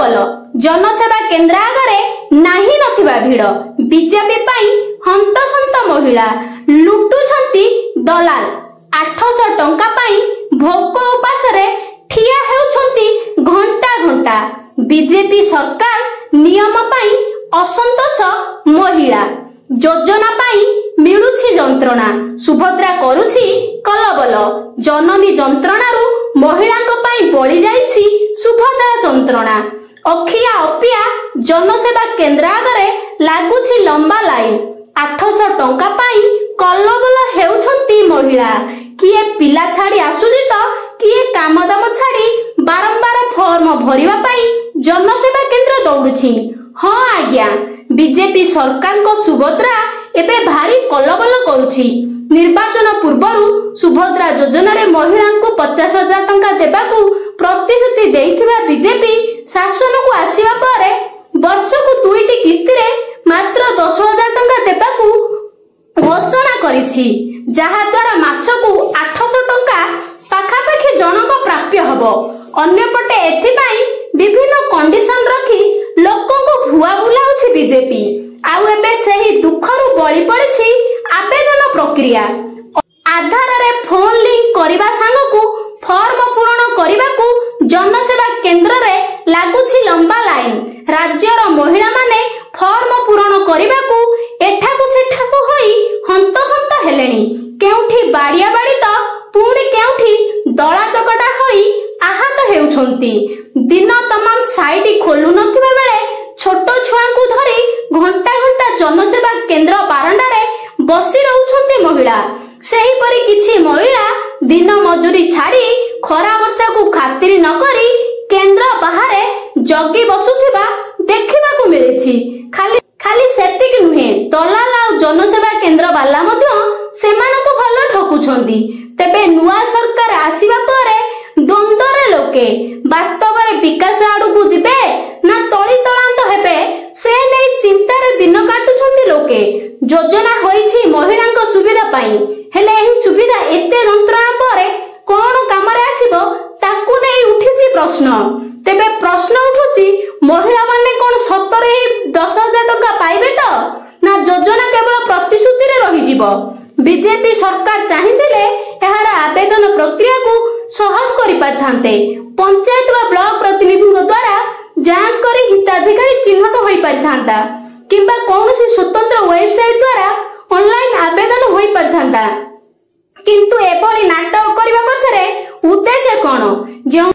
कलबल जनसेवा केन्द्र आगे नाही नथिबा भिड़ बीजेपी पाई हंतसंत महिला लुटुछंती दलाल 800 टंका पाई भोक उपास रे ठिया हेउछंती घंटा घंटा बीजेपी सरकार नियम पाई असंतोष महिला योजना पाई मिलुछि जंत्रणा सुभद्रा करुछि कलबल जननी जंत्रणारु महिलांक पाई बळी जाईछि सुभद्रा जंत्रणा अखिया अपिया जनसेवा केन्द्र आगे लागुछि लंबा लाइन 800 टंका पाई कलबल हेउछंती महिला किए पिला छाड़ी आसुछि तो किए कामदाम छाड़ी बारंबार फॉर्म भरिबा पाई जनसेवा केन्द्र दौड़ुछि। हाँ आज्ञा बीजेपी सरकार को सुभद्रा एबे भारी कलबल करुछि। निर्वाचन पूर्वरु सुभद्रा योजना रे महिला को 50,000 टंका देबाकू प्रतिश्रुति देइथिबा बीजेपी शासन को आसीबा परे वर्ष को 2टी किस्ती रे मात्र 10,000 टंका देबाकू घोषणा करिछि जहा द्वारा मासकू 800 टंका पाखापाखि जनक प्राप्य हबो। अन्यपटे एथिपाई विभिन्न कंडीशन रखी लोकों को भुआ बुलाउछि बीजेपी आउ एबे सही दुखरु बळी पड़िछि आवेदन प्रक्रिया आधार रे फोन लिंक करिबा सांगकू फॉर्म पूर्ण करिबाकू जनसेवा केन्द्र रे लागुछि लंबा लाइन राज्यर महिला माने फॉर्म पूर्ण करिबाकू एठाकू सेठाकू होई हंतसंत हेलेनी केउठी बाड़िया बाड़ी तो पुणी केउठी दला चकटा होई आहत हेउछंती दिन तमाम साइट खोलु नथिबा बेले छोट छुआंकू धरी घंटा घंटा जनसेवा केन्द्र बारंडा रे बसी रहउछंती महिला सेही परी किछि महिला दिन मजूरी छाड़ी खरा वर्षा को खातिर न करी केन्द्र बाहरे जगी बसुथिबा देखिबाकू मिलिछि। खाली सेतिक नुहे दलाल आ जनसेवा केन्द्र वाला मध्य सेमानकू भलो ठकुछंती तेबे नुआ सरकार आसीबा परे द्वंद्वरे लोके वास्तव रे विकास आडू बुझिबे ना तळी तळांत हेबे से नै चिंता रे दिन काटुछंती लोके। योजना होईछि महिलांक सुविधा पाई हेले एही सुविधा एते जंत्रणा परे कोन काम रे आसीबो ताकू नै उठिछि प्रश्न। तेबे प्रश्न उठुछि महिला माने कोन सतरे 10,000 टंका पाइबे तो ना योजना केवल प्रतिश्रुति रे रहि जिवो। बीजेपी सरकार चाहिथिले एहार आवेदन प्रक्रिया को सहज करि पारथांते पंचायत व ब्लॉक प्रतिनिधि द्वारा जांच करी हिताधिकारी चिन्हट होई पारथांता किंबा कौनसी स्वतंत्र वेबसाइट द्वारा ऑनलाइन आवेदन होई पारथांता किंतु एभली नाटक करबा पछरे उद्देश्य कोन जे